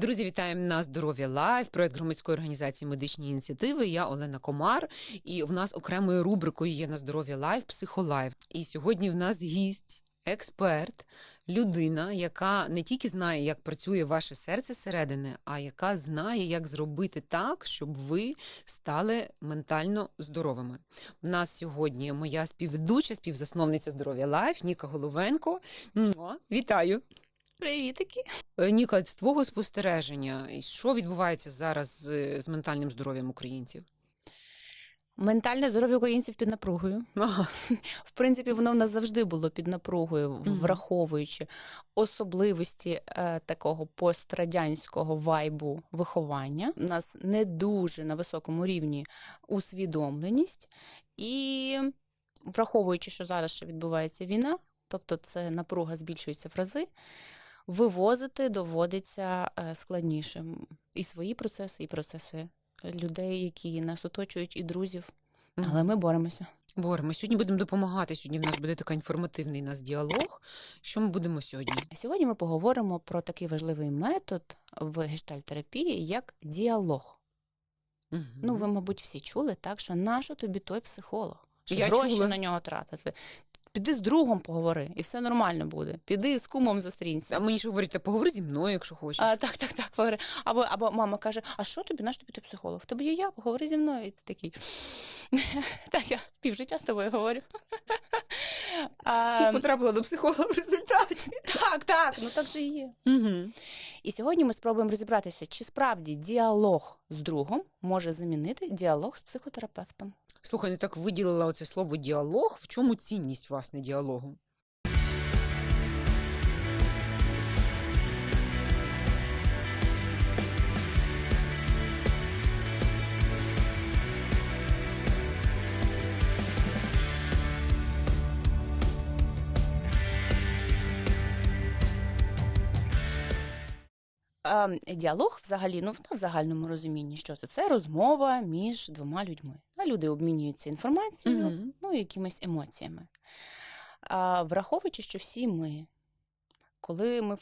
Друзі, вітаємо на Здоров'я Лайв, проект громадської організації «Медичні ініціативи». Я Олена Комар, і в нас окремою рубрикою є на Здоров'я Лайв «Психолайв». І сьогодні в нас гість, експерт, людина, яка не тільки знає, як працює ваше серце зсередини, а яка знає, як зробити так, щоб ви стали ментально здоровими. У нас сьогодні моя співведуча, співзасновниця Здоров'я Лайв Ніка Головенко. Вітаю! Привітики! Ніка, з твого спостереження, що відбувається зараз з ментальним здоров'ям українців? Ментальне здоров'я українців під напругою. Ага. В принципі, воно в нас завжди було під напругою, враховуючи особливості такого пострадянського вайбу виховання. У нас не дуже на високому рівні усвідомленість. І враховуючи, що зараз ще відбувається війна, тобто це напруга збільшується в рази, вивозити доводиться складнішим і свої процеси, і процеси людей, які нас оточують, і друзів. Але ми боремося. Сьогодні будемо допомагати. Сьогодні в нас буде такий інформативний діалог. Що ми будемо сьогодні? Сьогодні ми поговоримо про такий важливий метод в гештальт-терапії, як діалог. Ви, мабуть, всі чули, так, що нащо тобі той психолог? Що гроші на нього тратити? Піди з другом поговори, і все нормально буде. Піди з кумом зустрінься. А мені ж говорить, поговори зі мною, якщо хочеш. Так, поговори. Або мама каже, а що тобі, наш тобі ти психолог? В тебе є я, поговори зі мною. І ти такий, так, я півжиття з тобою говорю. І потрапила до психолога в результаті. Так, так же і є. І сьогодні ми спробуємо розібратися, чи справді діалог з другом може замінити діалог з психотерапевтом. Слухай, не так виділила оце слово «діалог». В чому цінність, власне, діалогу? Діалог взагалі, в загальному розумінні, що це? Це розмова між двома людьми. Люди обмінюються інформацією, якимись емоціями. Враховуючи, що всі ми, коли ми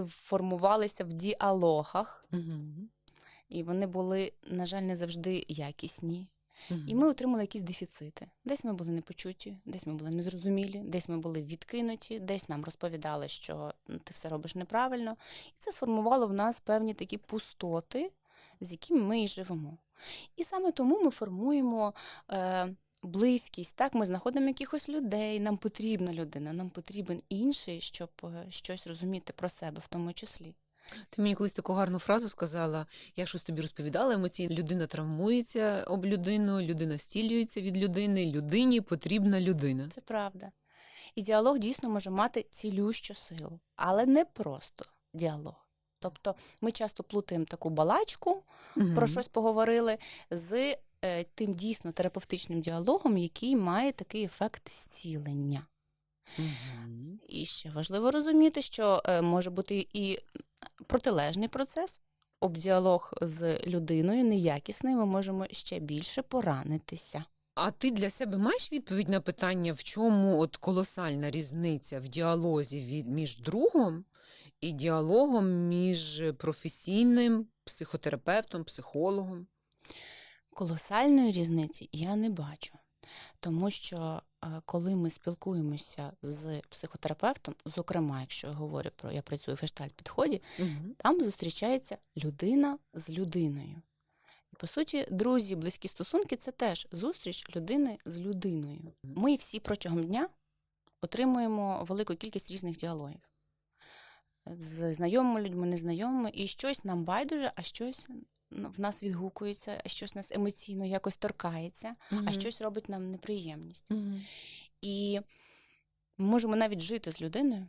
формувалися в діалогах, і вони були, на жаль, не завжди якісні. І ми отримали якісь дефіцити. Десь ми були непочуті, десь ми були незрозумілі, десь ми були відкинуті, десь нам розповідали, що ти все робиш неправильно. І це сформувало в нас певні такі пустоти, з якими ми і живемо. І саме тому ми формуємо близькість, так? Ми знаходимо якихось людей, нам потрібна людина, нам потрібен інший, щоб щось розуміти про себе в тому числі. Ти мені колись таку гарну фразу сказала, я щось тобі розповідала емоційно, людина травмується об людину, людина зцілюється від людини, людині потрібна людина. Це правда. І діалог дійсно може мати цілющу силу, але не просто діалог. Тобто ми часто плутаємо таку балачку, про щось поговорили, з тим дійсно терапевтичним діалогом, який має такий ефект зцілення. І ще важливо розуміти, що може бути і протилежний процес. Об діалог з людиною неякісний, ми можемо ще більше поранитися. А ти для себе маєш відповідь на питання, в чому колосальна різниця в діалозі між другом і діалогом між професійним психотерапевтом, психологом? Колосальної різниці я не бачу. Тому що коли ми спілкуємося з психотерапевтом, зокрема, якщо я працюю в гештальт-підході, там зустрічається людина з людиною. І, по суті, друзі, близькі стосунки – це теж зустріч людини з людиною. Ми всі протягом дня отримуємо велику кількість різних діалогів. З знайомими людьми, незнайомими, і щось нам байдуже, а щось в нас відгукується, а щось нас емоційно якось торкається, а щось робить нам неприємність. І ми можемо навіть жити з людиною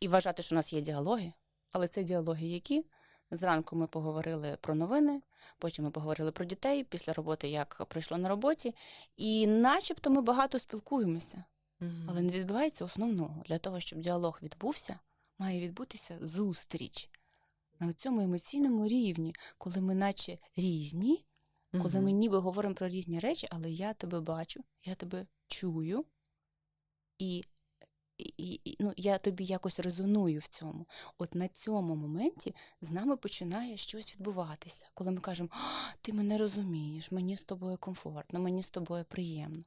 і вважати, що у нас є діалоги, але це діалоги які? Зранку ми поговорили про новини, потім ми поговорили про дітей, після роботи як пройшло на роботі, і начебто ми багато спілкуємося, але не відбувається основного. Для того, щоб діалог відбувся, має відбутися зустріч. На цьому емоційному рівні, коли ми наче різні, коли ми ніби говоримо про різні речі, але я тебе бачу, я тебе чую, і ну, я тобі якось резоную в цьому. От на цьому моменті з нами починає щось відбуватися. Коли ми кажемо, ти мене розумієш, мені з тобою комфортно, мені з тобою приємно.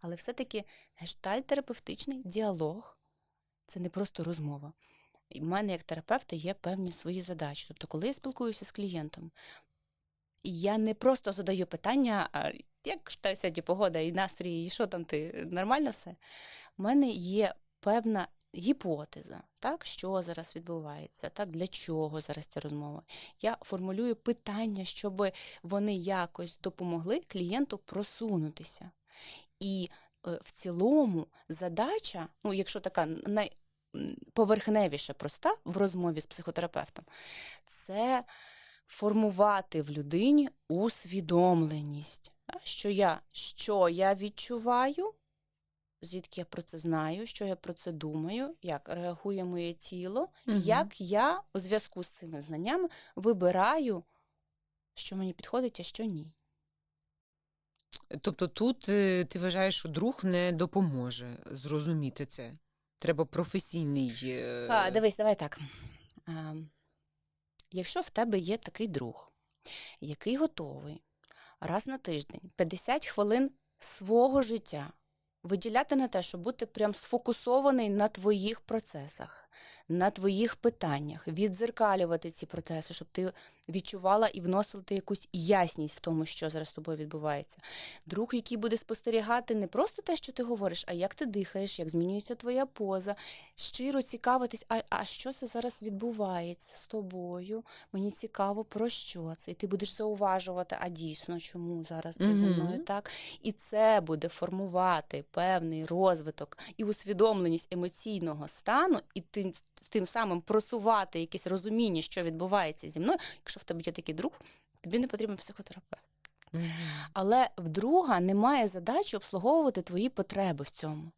Але все-таки гештальт-терапевтичний діалог – це не просто розмова. І в мене як терапевта є певні свої задачі. Тобто, коли я спілкуюся з клієнтом, я не просто задаю питання, як ж та сьогодні погода і настрій, і що там ти, нормально все? У мене є певна гіпотеза, так, що зараз відбувається, так, для чого зараз ця розмова. Я формулюю питання, щоб вони якось допомогли клієнту просунутися. І в цілому задача, ну, якщо така найповерхневіша, проста в розмові з психотерапевтом, це формувати в людині усвідомленість. Що я відчуваю, звідки я про це знаю, що я про це думаю, як реагує моє тіло, як я у зв'язку з цими знаннями вибираю, що мені підходить, а що ні. Тобто тут ти вважаєш, що друг не допоможе зрозуміти це? Треба професійний... Дивись, давай так. Якщо в тебе є такий друг, який готовий раз на тиждень 50 хвилин свого життя виділяти на те, щоб бути прям сфокусований на твоїх процесах, на твоїх питаннях, віддзеркалювати ці процеси, щоб ти відчувала і вносила якусь ясність в тому, що зараз з тобою відбувається. Друг, який буде спостерігати не просто те, що ти говориш, а як ти дихаєш, як змінюється твоя поза, щиро цікавитись, а що це зараз відбувається з тобою, мені цікаво, про що це. І ти будеш зауважувати, а дійсно, чому зараз це зі мною так. І це буде формувати певний розвиток і усвідомленість емоційного стану, і тим самим просувати якесь розуміння, що відбувається зі мною. Якщо в тебе є такий друг, тобі не потрібен психотерапевт. Але в друга немає задачі обслуговувати твої потреби в цьому.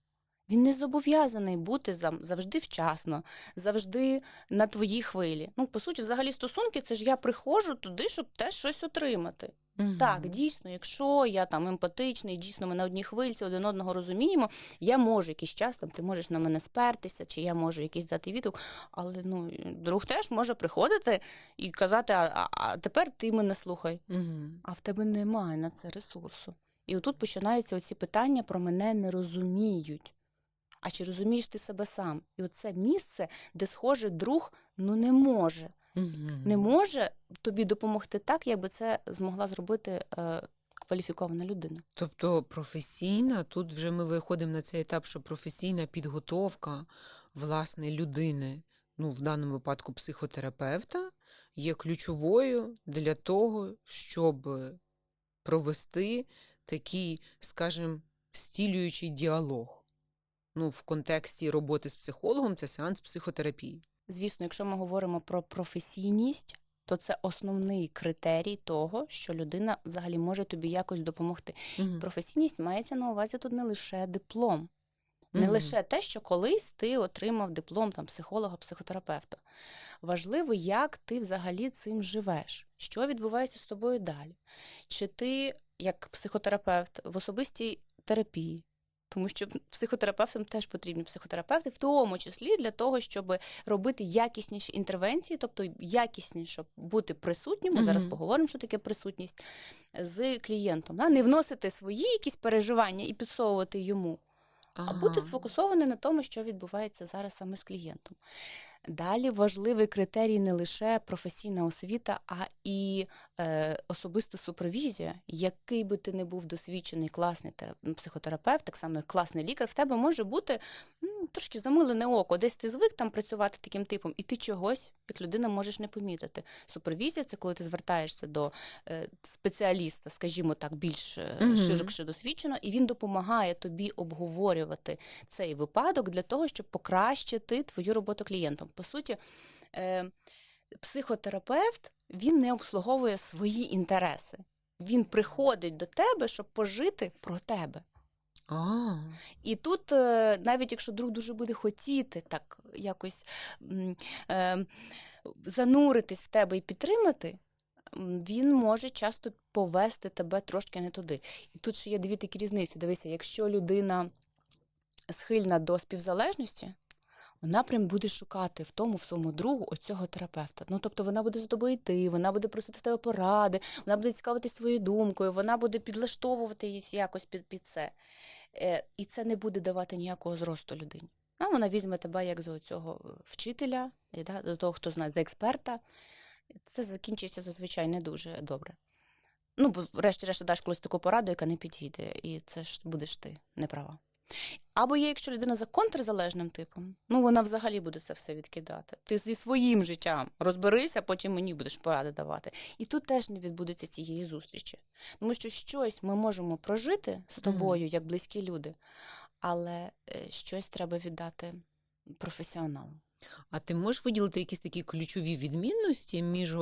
Він не зобов'язаний бути завжди вчасно, завжди на твоїй хвилі. Ну, по суті, взагалі стосунки – це ж я приходжу туди, щоб теж щось отримати. Так, дійсно, якщо я там емпатичний, дійсно ми на одній хвильці один одного розуміємо, я можу якийсь час, там, ти можеш на мене спертися, чи я можу якийсь дати відгук, але ну, друг теж може приходити і казати, а тепер ти мене слухай. А в тебе немає на це ресурсу. І отут починаються оці питання про мене не розуміють. А чи розумієш ти себе сам? І оце місце, де, схоже, друг, ну не може. Не може тобі допомогти так, якби це змогла зробити кваліфікована людина. Тобто професійна, тут вже ми виходимо на цей етап, що професійна підготовка власне людини, ну в даному випадку психотерапевта, є ключовою для того, щоб провести такий, скажімо, зцілюючий діалог. Ну, в контексті роботи з психологом це сеанс психотерапії. Звісно, якщо ми говоримо про професійність, то це основний критерій того, що людина взагалі може тобі якось допомогти. Професійність мається на увазі тут не лише диплом. Не лише те, що колись ти отримав диплом там, психолога, психотерапевта. Важливо, як ти взагалі цим живеш. Що відбувається з тобою далі? Чи ти, як психотерапевт, в особистій терапії? Тому що психотерапевтам теж потрібні психотерапевти, в тому числі для того, щоб робити якісніші інтервенції, тобто якісніше бути присутнім, ми зараз поговоримо, що таке присутність, з клієнтом. Не вносити свої якісь переживання і підсовувати йому, а бути сфокусований на тому, що відбувається зараз саме з клієнтом. Далі важливий критерій не лише професійна освіта, а і особиста супервізія. Який би ти не був досвідчений, класний психотерапевт, так само як класний лікар, в тебе може бути трошки замилене око. Десь ти звик там працювати таким типом, і ти чогось, як людина, можеш не помітити. Супервізія – це коли ти звертаєшся до спеціаліста, скажімо так, більш широкше досвідчено, і він допомагає тобі обговорювати цей випадок для того, щоб покращити твою роботу клієнтом. По суті, психотерапевт, він не обслуговує свої інтереси. Він приходить до тебе, щоб пожити про тебе. І тут, навіть якщо друг дуже буде хотіти так якось зануритись в тебе і підтримати, він може часто повести тебе трошки не туди. І тут ще є дві такі різниці. Дивися, якщо людина схильна до співзалежності, вона прям буде шукати в своєму другу оцього терапевта. Ну, тобто вона буде за тобою йти, вона буде просити в тебе поради, вона буде цікавитись твоєю думкою, вона буде підлаштовувати її якось під це. І це не буде давати ніякого зросту людині. А вона візьме тебе як за цього вчителя, до того, хто знає, за експерта. Це закінчиться зазвичай не дуже добре. Ну, бо врешті-решт даш колись таку пораду, яка не підійде, і це ж будеш ти, не права. Або є, якщо людина за контрзалежним типом, ну вона взагалі буде це все відкидати. Ти зі своїм життям розберися, потім мені будеш поради давати. І тут теж не відбудеться цієї зустрічі. Тому що щось ми можемо прожити з тобою, як близькі люди, але щось треба віддати професіоналу. А ти можеш виділити якісь такі ключові відмінності між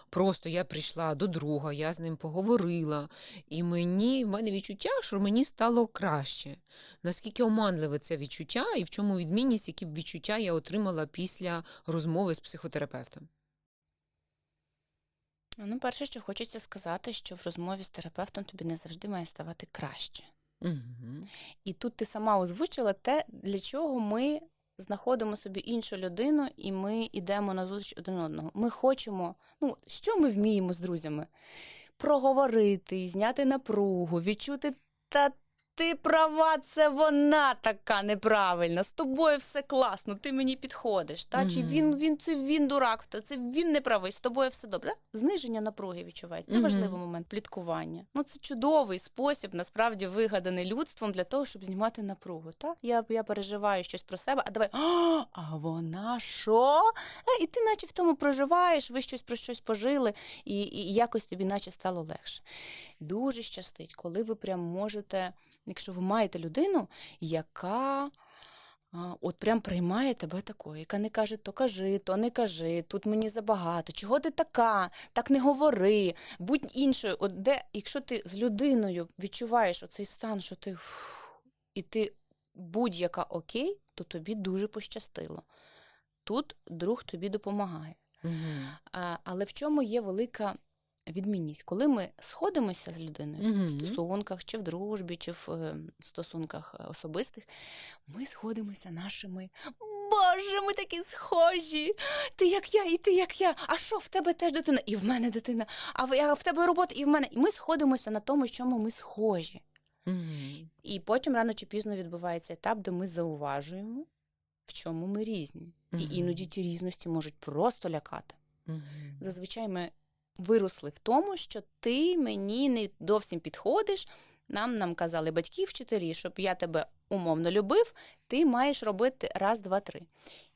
просто я прийшла до друга, я з ним поговорила, і в мене відчуття, що мені стало краще. Наскільки оманливе це відчуття, і в чому відмінність, які б відчуття я отримала після розмови з психотерапевтом? Ну, перше, що хочеться сказати, що в розмові з терапевтом тобі не завжди має ставати краще. Угу. І тут ти сама озвучила те, для чого ми знаходимо собі іншу людину, і ми йдемо на зустріч один одного. Ми хочемо, що ми вміємо з друзями? Проговорити, зняти напругу, відчути, та ти права, це вона така неправильна, з тобою все класно, ти мені підходиш, та? Чи він дурак, це він неправий, з тобою все добре. Да? Зниження напруги відчувається, це важливий момент, пліткування. Це чудовий спосіб, насправді, вигаданий людством для того, щоб знімати напругу. Та? Я переживаю щось про себе, а давай, а вона що? І ти наче в тому проживаєш, ви про щось пожили, і якось тобі наче стало легше. Дуже щастить, коли ви прям можете, якщо ви маєте людину, яка от прям приймає тебе такою, яка не каже, то кажи, то не кажи, тут мені забагато, чого ти така, так не говори, будь іншою. Якщо ти з людиною відчуваєш оцей стан, що ти і ти будь-яка окей, то тобі дуже пощастило. Тут друг тобі допомагає. Але в чому є велика відмінність? Коли ми сходимося з людиною в стосунках, чи в дружбі, чи в стосунках особистих, ми сходимося нашими «Боже, ми такі схожі! Ти як я, і ти як я! А що, в тебе теж дитина? І в мене дитина! А в тебе робота, і в мене!» І ми сходимося на тому, чому ми схожі. І потім рано чи пізно відбувається етап, де ми зауважуємо, в чому ми різні. І іноді ті різності можуть просто лякати. Зазвичай ми виросли в тому, що ти мені не зовсім підходиш, нам казали батьки, вчителі, щоб я тебе умовно любив, ти маєш робити раз, два, три.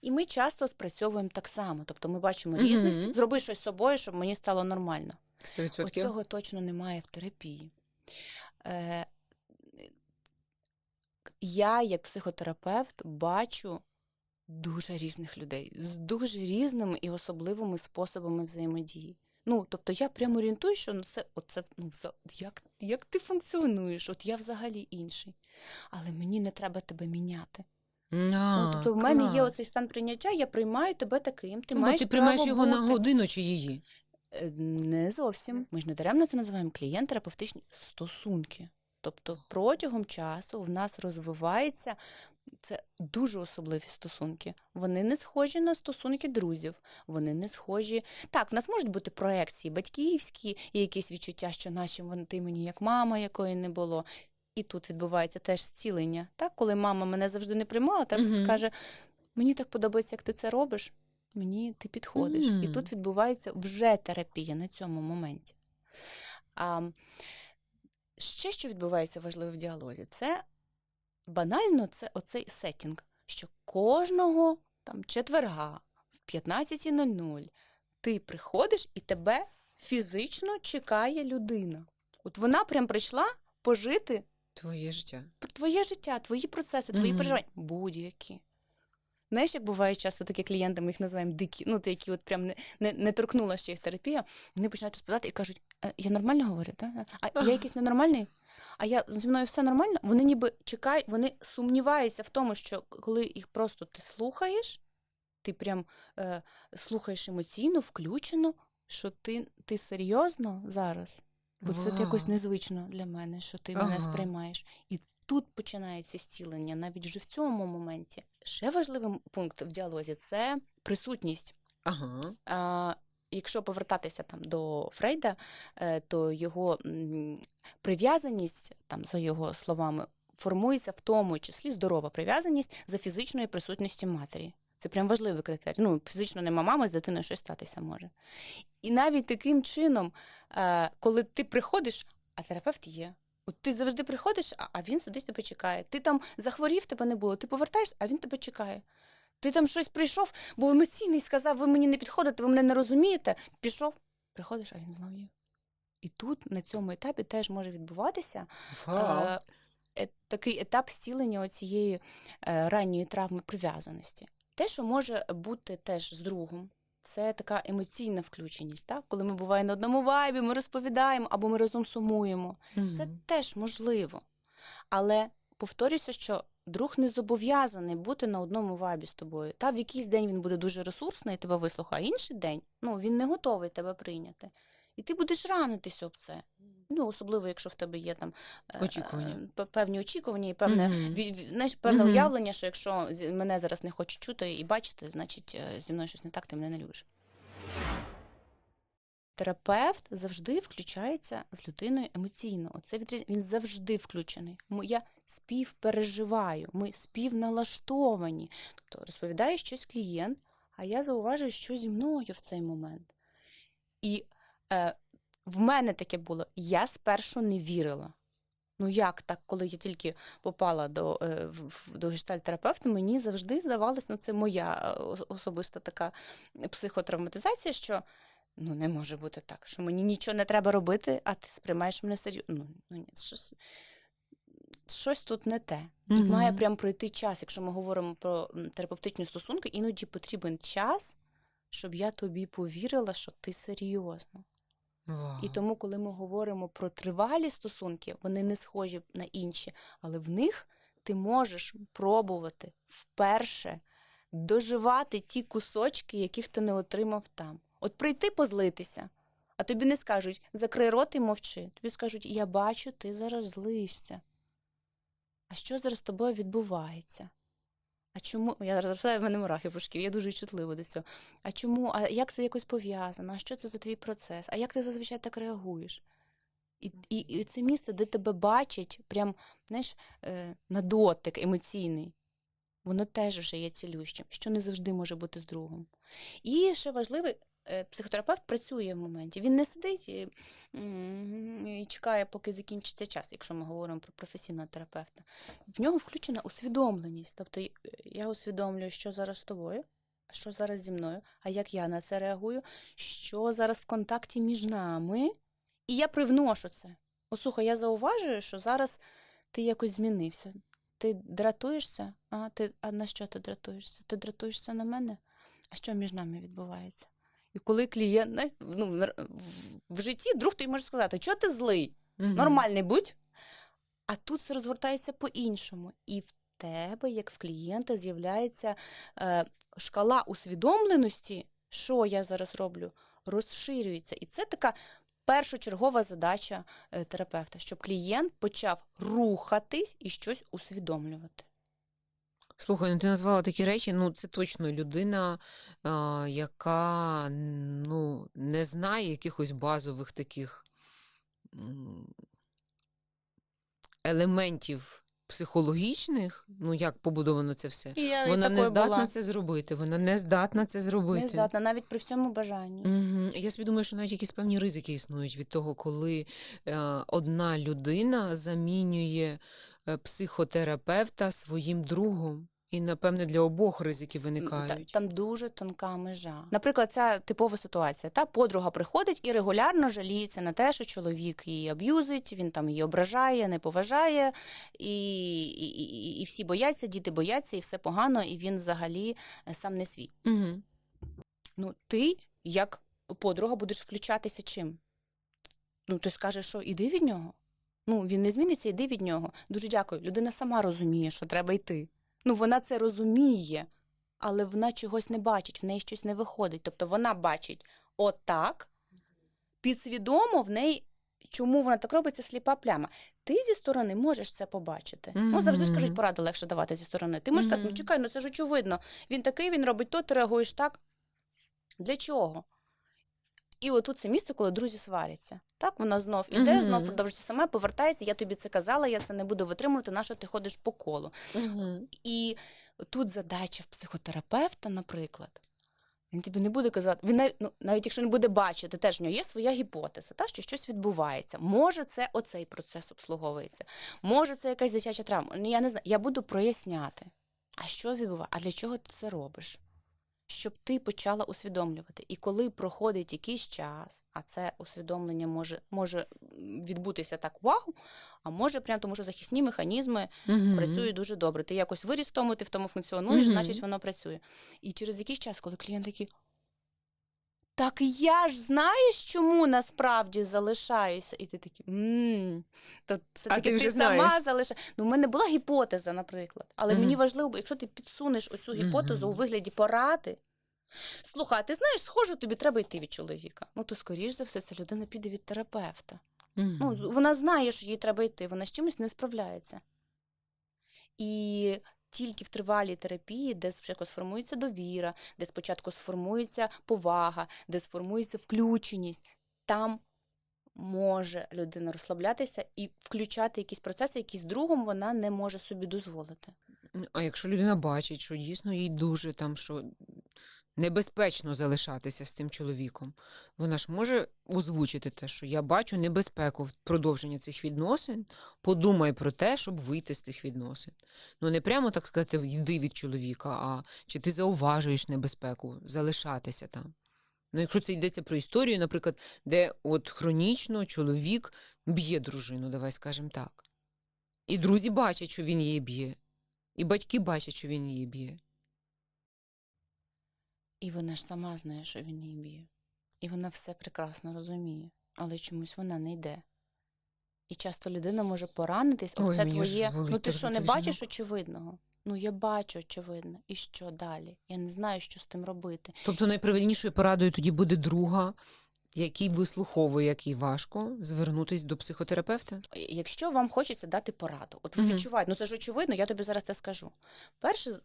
І ми часто спрацьовуємо так само. Тобто ми бачимо різності, зроби щось з собою, щоб мені стало нормально. 100%. Цього точно немає в терапії. Я, як психотерапевт, бачу дуже різних людей з дуже різними і особливими способами взаємодії. Тобто я прямо орієнтую, що як ти функціонуєш, от я взагалі інший. Але мені не треба тебе міняти. Тобто в мене є оцей стан прийняття, я приймаю тебе таким, ти маєш право приймаєш його бути. на годину чи її? Не зовсім. Ми ж не даремно це називаємо клієнт-терапевтичні стосунки. Тобто протягом часу в нас розвивається, це дуже особливі стосунки. Вони не схожі на стосунки друзів, вони не схожі... Так, в нас можуть бути проекції батьківські і якісь відчуття, що ти мені як мама, якої не було. І тут відбувається теж зцілення. Так? Коли мама мене завжди не приймала, терапевт скаже, мені так подобається, як ти це робиш, мені ти підходиш. І тут відбувається вже терапія на цьому моменті. Ще що відбувається важливо в діалозі, це банально це оцей сеттінг, що кожного четверга в 15:00 ти приходиш і тебе фізично чекає людина. От вона прям прийшла пожити твоє життя, твої процеси, твої переживання, будь-які. Знаєш, як буває часто такі клієнти, ми їх називаємо дикі, ті, які от прям не торкнула ще їх терапія, вони починають розповідати і кажуть, я нормально говорю, так? А я якийсь ненормальний? А зі мною все нормально? Вони ніби чекають, вони сумніваються в тому, що коли їх просто ти слухаєш, ти прям слухаєш емоційно, включено, що ти серйозно зараз? Бо це якось незвично для мене, що ти мене сприймаєш. І тут починається зцілення, навіть вже в цьому моменті. Ще важливий пункт в діалозі – це присутність. Ага. Якщо повертатися там до Фрейда, то його прив'язаність, там, за його словами, формується в тому числі здорова прив'язаність за фізичної присутності матері. Це прям важливий критерій. Ну, фізично нема мами, з дитиною щось статися може. І навіть таким чином, коли ти приходиш, а терапевт є. От ти завжди приходиш, а він сидить, тебе чекає. Ти там захворів, тебе не було. Ти повертаєшся, а він тебе чекає. Ти там щось прийшов, бо емоційний сказав, ви мені не підходите, ви мене не розумієте. Пішов, приходиш, а він знов є. І тут, на цьому етапі, теж може відбуватися такий етап зцілення оцієї ранньої травми прив'язаності. Те, що може бути теж з другом, це така емоційна включеність, так? Коли ми буває на одному вайбі, ми розповідаємо, або ми разом сумуємо. Це теж можливо. Але повторюся, що друг не зобов'язаний бути на одному вайбі з тобою. Та в якийсь день він буде дуже ресурсний і тебе вислухає, а інший день він не готовий тебе прийняти. І ти будеш ранитись об це. Особливо, якщо в тебе є там певні очікування і певне уявлення, що якщо мене зараз не хочуть чути і бачити, значить зі мною щось не так, ти мене не любиш. Терапевт завжди включається з людиною емоційно. Він завжди включений. Я співпереживаю, ми співналаштовані. Тобто розповідає щось клієнт, а я зауважую, що зі мною в цей момент. І в мене таке було. Я спершу не вірила. Як так, коли я тільки попала до гештальт-терапевта, мені завжди здавалось, це моя особиста така психотравматизація, що не може бути так, що мені нічого не треба робити, а ти сприймаєш мене серйозно. Ні, щось тут не те. І має прям пройти час. Якщо ми говоримо про терапевтичні стосунки, іноді потрібен час, щоб я тобі повірила, що ти серйозно. Wow. І тому, коли ми говоримо про тривалі стосунки, вони не схожі на інші, але в них ти можеш пробувати вперше доживати ті кусочки, яких ти не отримав там. От прийти позлитися, а тобі не скажуть, закрий рот і мовчи. Тобі скажуть, я бачу, ти зараз злишся. А що зараз з тобою відбувається? А чому? Я розповідаю, в мене мурахи по шкірі, я дуже чутлива до цього. А чому? А як це якось пов'язано? А що це за твій процес? А як ти зазвичай так реагуєш? І це місце, де тебе бачать, прям, на дотик емоційний, воно теж вже є цілющим, що не завжди може бути з другом. І ще важливий, психотерапевт працює в моменті. Він не сидить і чекає, поки закінчиться час, якщо ми говоримо про професійного терапевта. В нього включена усвідомленість. Тобто я усвідомлюю, що зараз з тобою, що зараз зі мною, а як я на це реагую, що зараз в контакті між нами, і я привношу це. Слухай, я зауважую, що зараз ти якось змінився. Ти дратуєшся? А на що ти дратуєшся? Ти дратуєшся на мене? А що між нами відбувається? І коли клієнт, в житті друг тобі може сказати, чого ти злий? Нормальний будь. А тут все розгортається по-іншому. І в тебе, як в клієнта, з'являється шкала усвідомленості, що я зараз роблю, розширюється. І це така першочергова задача терапевта, щоб клієнт почав рухатись і щось усвідомлювати. Слухай, ти назвала такі речі, це точно людина, яка, не знає якихось базових таких елементів психологічних, як побудовано це все. Вона не здатна це зробити, вона не здатна це зробити. Не здатна, навіть при всьому бажанні. Я собі думаю, що навіть якісь певні ризики існують від того, коли одна людина замінює психотерапевта своїм другом. І, напевне, для обох ризики виникають. Там дуже тонка межа. Наприклад, ця типова ситуація. Подруга приходить і регулярно жаліється на те, що чоловік її аб'юзить, він там її ображає, не поважає, і всі бояться, діти бояться, і все погано, і він взагалі сам не свій. Ти, як подруга, будеш включатися чим? Ти скажеш, що іди від нього. Він не зміниться, іди від нього. Дуже дякую. Людина сама розуміє, що треба йти. Вона це розуміє, але вона чогось не бачить, в неї щось не виходить. Тобто вона бачить отак, підсвідомо в неї чому вона так робить, це сліпа пляма. Ти зі сторони можеш це побачити. Ну, завжди ж кажуть, поради легше давати зі сторони. Ти можеш сказати, ну чекай, ну це ж очевидно. Він такий, він робить то, ти реагуєш так. Для чого? І отут це місце, коли друзі сваряться. Так, вона знов іде, знов продовжує саме, повертається, я тобі це казала, я це не буду витримувати, на що ти ходиш по колу. І тут задача в психотерапевта, наприклад, він тобі не буде казати, він навіть якщо не буде бачити, теж в нього є своя гіпотеза, що щось відбувається. Може, це оцей процес обслуговується, може, це якась дитяча травма. Я не знаю, я буду проясняти, а що відбувається, а для чого ти це робиш? Щоб ти почала усвідомлювати. І коли проходить якийсь час, а це усвідомлення може відбутися так вау, а може прямо тому, що захисні механізми працюють дуже добре. Ти якось виріс в тому, ти в тому функціонуєш, значить воно працює. І через якийсь час, коли клієнт такий, так я ж знаєш, чому насправді залишаюся? І ти такий, то все-таки ти сама залишаєш. Ну, в мене була гіпотеза, наприклад. Але мені важливо, якщо ти підсунеш оцю гіпотезу у вигляді поради, слухай, ти знаєш, схоже, тобі треба йти від чоловіка. Ну, то, скоріш за все, ця людина піде від терапевта. Ну, вона знає, що їй треба йти, вона з чимось не справляється. І тільки в тривалій терапії, де спочатку сформується довіра, де спочатку сформується повага, де сформується включеність, там може людина розслаблятися і включати якісь процеси, які з другом вона не може собі дозволити. А якщо людина бачить, що дійсно їй дуже там, що небезпечно залишатися з цим чоловіком, вона ж може озвучити те, що я бачу небезпеку в продовженні цих відносин, подумай про те, щоб вийти з цих відносин. Ну не прямо так сказати, йди від чоловіка, а чи ти зауважуєш небезпеку залишатися там. Ну якщо це йдеться про історію, наприклад, де от хронічно чоловік б'є дружину, давай скажемо так. І друзі бачать, що він її б'є. І батьки бачать, що він її б'є. І вона ж сама знає, що він її б'є. І вона все прекрасно розуміє. Але чомусь вона не йде. І часто людина може поранитись. Оце твоє, ну ти що, не бачиш очевидного? Ну я бачу очевидно. І що далі? Я не знаю, що з тим робити. Тобто найправильнішою порадою тоді буде друга, який вислуховує, який важко, звернутись до психотерапевта? Якщо вам хочеться дати пораду, от ви відчуваєте, ну це ж очевидно, я тобі зараз це скажу. Перше,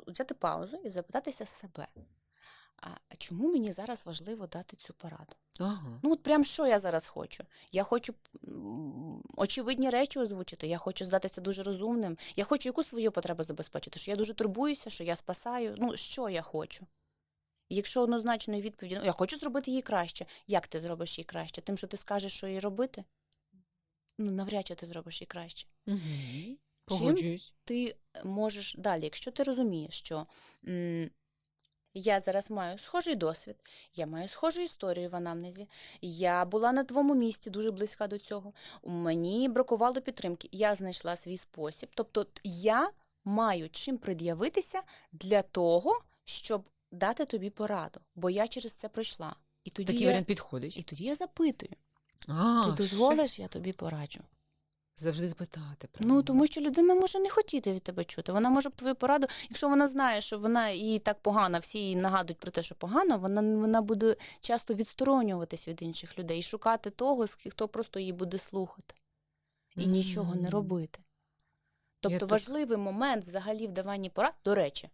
взяти паузу і запитатися себе. А чому мені зараз важливо дати цю пораду? Ага. Ну от прям що я зараз хочу? Я хочу очевидні речі озвучити, я хочу здатися дуже розумним, я хочу яку свою потребу забезпечити, що я дуже турбуюся, що я спасаю, ну що я хочу? І якщо однозначної відповіді, ну я хочу зробити її краще, як ти зробиш її краще? Тим, що ти скажеш, що її робити? Ну навряд чи ти зробиш її краще. Погоджуюсь. Чим ти можеш далі, якщо ти розумієш, що я зараз маю схожий досвід, я маю схожу історію в анамнезі, я була на твоєму місці, дуже близька до цього, мені бракувало підтримки, я знайшла свій спосіб. Тобто я маю чим пред'явитися для того, щоб дати тобі пораду, бо я через це пройшла. І тоді такий варіант підходить. І тоді я запитую, ти дозволиш, я тобі пораджу. Завжди запитати, правильно? Ну, тому що людина може не хотіти від тебе чути. Вона може б твою пораду, якщо вона знає, що вона їй так погано, всі їй нагадують про те, що погано, вона буде часто відсторонюватись від інших людей і шукати того, хто просто її буде слухати. І нічого не робити. Тобто важливий момент взагалі в даванні порад, до речі,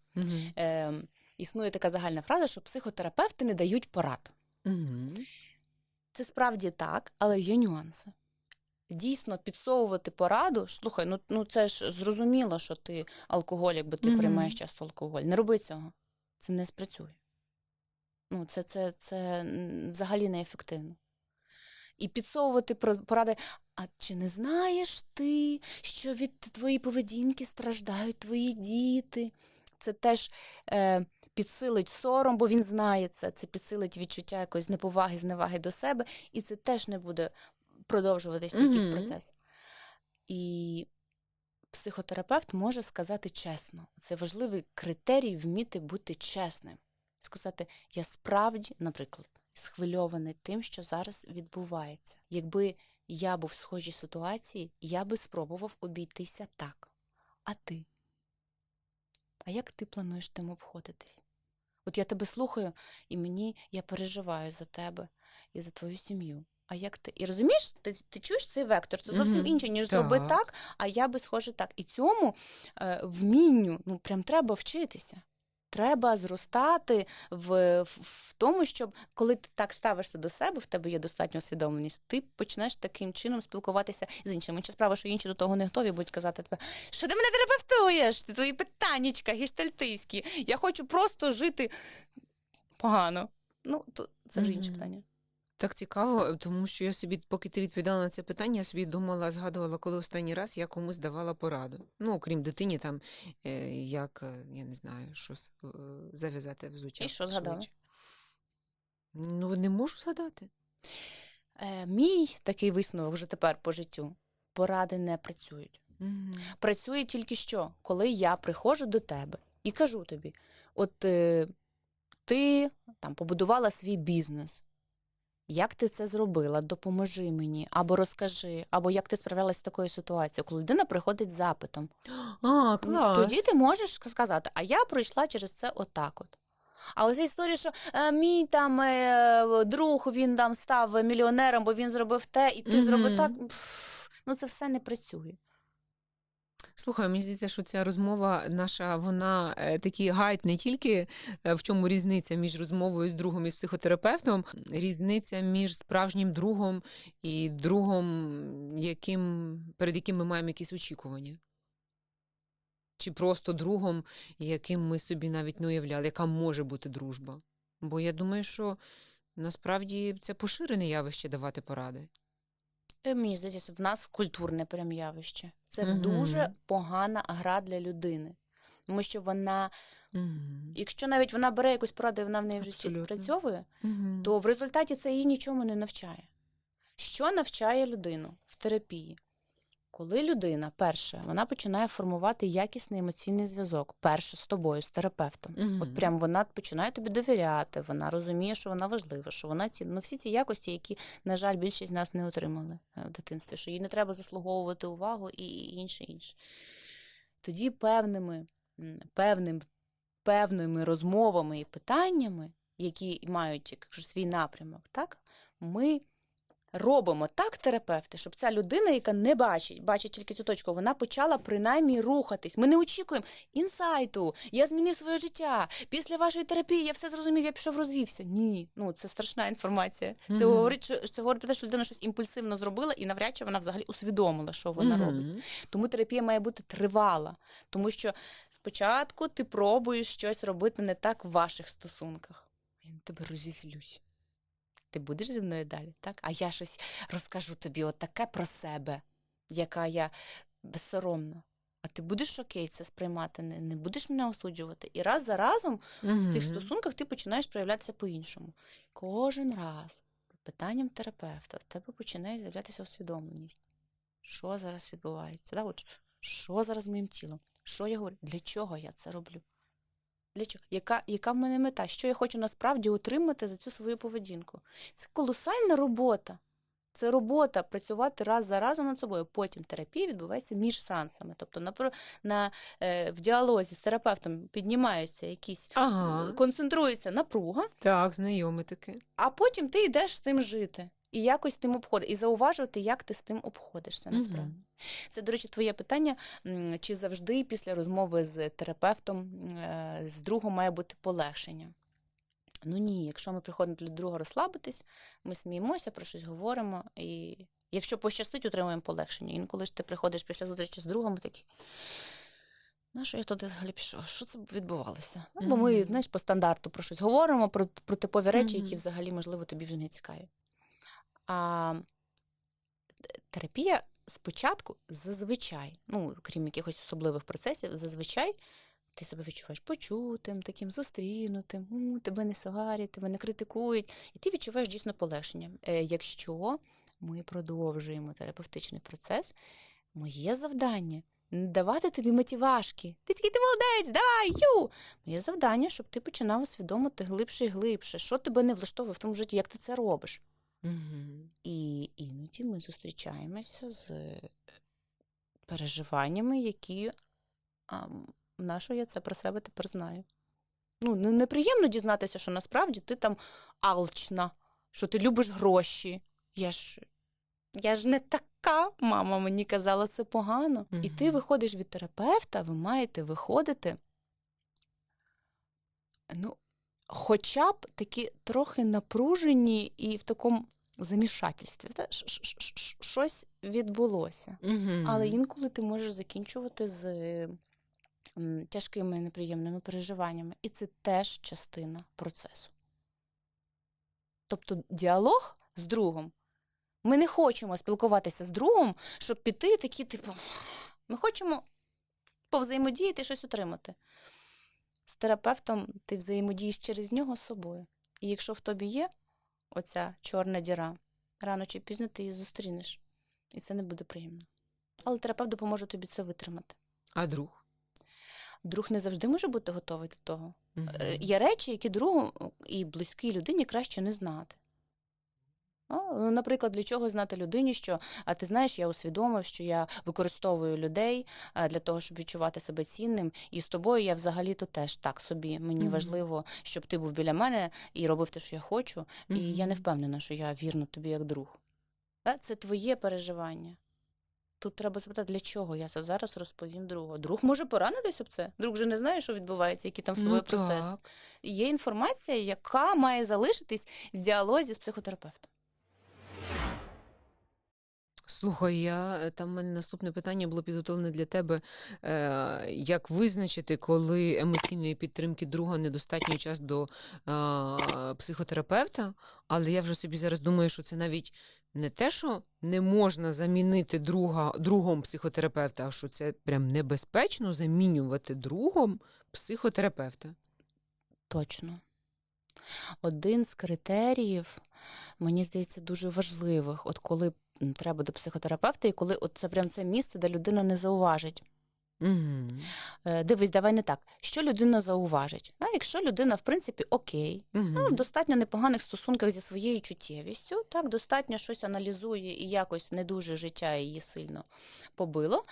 існує така загальна фраза, що психотерапевти не дають порад. Це справді так, але є нюанси. Дійсно, підсовувати пораду, слухай, ну це ж зрозуміло, що ти алкоголік, бо ти приймаєш часто алкоголь. Не роби цього. Це не спрацює. Ну, це взагалі неефективно. І підсовувати поради, а чи не знаєш ти, що від твоєї поведінки страждають твої діти? Це теж підсилить сором, бо він знає це. Це підсилить відчуття якоїсь неповаги, зневаги до себе. І це теж не буде продовжуватися якийсь процес. І психотерапевт може сказати чесно. Це важливий критерій вміти бути чесним. Сказати, я справді, наприклад, схвильований тим, що зараз відбувається. Якби я був в схожій ситуації, я би спробував обійтися так. А ти? А як ти плануєш тим обходитись? От я тебе слухаю, і я переживаю за тебе і за твою сім'ю. а як ти? І розумієш, ти чуєш цей вектор? Це зовсім інше, ніж зроби так, а я би схоже так. І цьому вмінню, ну, прям треба вчитися. Треба зростати в тому, щоб коли ти так ставишся до себе, в тебе є достатня усвідомленість, ти почнеш таким чином спілкуватися з іншими. Інша справа, що інші до того не готові будуть казати тебе, що ти мене терапевтуєш, ти твої питаннячка гештальтистські, я хочу просто жити погано. Ну, то це вже інше питання. Так цікаво, тому що я собі, поки ти відповідала на це питання, я собі думала, згадувала, коли останній раз я комусь давала пораду. Ну, окрім дитині, там, як, я не знаю, що зав'язати взуття. І що згадала? Ну, не можу згадати. Мій такий висновок вже тепер по життю. Поради не працюють. Працює тільки що, коли я приходжу до тебе і кажу тобі, от ти там побудувала свій бізнес, як ти це зробила, допоможи мені, або розкажи, або як ти справлялася з такою ситуацією, коли людина приходить з запитом. Клас! Тоді ти можеш сказати, а я пройшла через це отак от. А ось історія, що мій там друг, він там став мільйонером, бо він зробив те, і ти зробив так, ну це все не працює. Слухай, мені здається, що ця розмова наша, вона такий гайд не тільки в чому різниця між розмовою з другом і з психотерапевтом, різниця між справжнім другом і другом, перед яким ми маємо якісь очікування. Чи просто другом, яким ми собі навіть не уявляли, яка може бути дружба. Бо я думаю, що насправді це поширене явище давати поради. Мені здається, в нас культурне прям явище. Це дуже погана гра для людини. Тому що вона, якщо навіть вона бере якусь пораду і вона в неї в житті спрацьовує, то в результаті це її нічому не навчає. Що навчає людину в терапії? Коли людина, перше, вона починає формувати якісний емоційний зв'язок, перше, з тобою, з терапевтом. От прям вона починає тобі довіряти, вона розуміє, що вона важлива, що вона цінна. Ну, всі ці якості, які, на жаль, більшість з нас не отримали в дитинстві, що їй не треба заслуговувати увагу і інше. Тоді певними розмовами і питаннями, які мають свій напрямок, так, ми робимо так, терапевти, щоб ця людина, яка не бачить тільки цю точку, вона почала принаймні рухатись. Ми не очікуємо інсайту, я змінив своє життя, після вашої терапії я все зрозумів, я пішов, розвівся. Ні, ну це страшна інформація. Це говорить про те, що людина щось імпульсивно зробила і навряд чи вона взагалі усвідомила, що вона робить. Тому терапія має бути тривала, тому що спочатку ти пробуєш щось робити не так в ваших стосунках. Я на тебе розізлюсь. Ти будеш зі мною далі, так? А я щось розкажу тобі отаке про себе, яка я безсоромна. А ти будеш окей це сприймати, не будеш мене осуджувати. І раз за разом в тих стосунках ти починаєш проявлятися по-іншому. Кожен раз питанням терапевта в тебе починає з'являтися усвідомленість. Що зараз відбувається? Да? От, що зараз з моїм тілом? Що я говорю? Для чого я це роблю? Для чого? Яка в мене мета? Що я хочу насправді отримати за цю свою поведінку? Це колосальна робота. Це робота працювати раз за разом над собою. Потім терапія відбувається між сеансами. Тобто в діалозі з терапевтом піднімаються якісь, концентрується напруга. Так, знайоме таке. А потім ти йдеш з тим жити. І якось тим обходити. І зауважувати, як ти з тим обходишся насправді. Це, до речі, твоє питання, чи завжди після розмови з терапевтом, з другом має бути полегшення? Ну ні, якщо ми приходимо до друга розслабитись, ми сміємося, про щось говоримо, і якщо пощастить, отримуємо полегшення. Інколи ж ти приходиш після зустрічі з другом, такий, що я туди взагалі пішов? Що це відбувалося? Бо ми, знаєш, по стандарту про щось говоримо, про типові речі, які взагалі, можливо, тобі вже не цікаві. А терапія спочатку зазвичай, ну, крім якихось особливих процесів, зазвичай ти себе відчуваєш почутим, таким зустрінутим, тебе не сварять, тебе не критикують, і ти відчуваєш дійсно полегшення. Якщо ми продовжуємо терапевтичний процес, моє завдання – не давати тобі мотивашки. Ти молодець, давай, ю! Моє завдання, щоб ти починав усвідомити глибше і глибше, що тебе не влаштовує в тому житті, як ти це робиш. І іноді ми зустрічаємося з переживаннями, які, на що я це про себе тепер знаю. Ну, неприємно дізнатися, що насправді ти там алчна, що ти любиш гроші, Я ж не така, мама мені казала, це погано. І ти виходиш від терапевта, ви маєте виходити, ну, хоча б такі трохи напружені і в такому замішательстві. Щось відбулося. Але інколи ти можеш закінчувати з тяжкими неприємними переживаннями. І це теж частина процесу. Тобто діалог з другом. Ми не хочемо спілкуватися з другом, щоб піти такі, типу, ми хочемо повзаємодіяти і щось отримати. З терапевтом ти взаємодієш через нього з собою. І якщо в тобі є оця чорна діра, рано чи пізно ти її зустрінеш. І це не буде приємно. Але терапевт допоможе тобі це витримати. А друг? Друг не завжди може бути готовий до того. Є речі, які другу і близькій людині краще не знати. Наприклад, для чого знати людині, що, а ти знаєш, я усвідомив, що я використовую людей для того, щоб відчувати себе цінним, і з тобою я взагалі-то теж так собі. Мені важливо, щоб ти був біля мене і робив те, що я хочу, і я не впевнена, що я вірна тобі як друг. Це твоє переживання. Тут треба запитати, для чого я це зараз розповім другу. Друг може поранитись об це? Друг же не знає, що відбувається, які там з тобою процеси. Є інформація, яка має залишитись в діалозі з психотерапевтом. Слухай, там в мене наступне питання було підготовлене для тебе. Як визначити, коли емоційної підтримки друга недостатньо час до психотерапевта? Але я вже собі зараз думаю, що це навіть не те, що не можна замінити другом психотерапевта, а що це прям небезпечно замінювати другом психотерапевта. Точно. Один з критеріїв, мені здається, дуже важливих, от коли треба до психотерапевта, і коли це прям це місце, де людина не зауважить. Дивись, давай не так. Що людина зауважить? Якщо людина, в принципі, окей, в достатньо непоганих стосунках зі своєю чуттєвістю, так, достатньо щось аналізує і якось не дуже життя її сильно побило,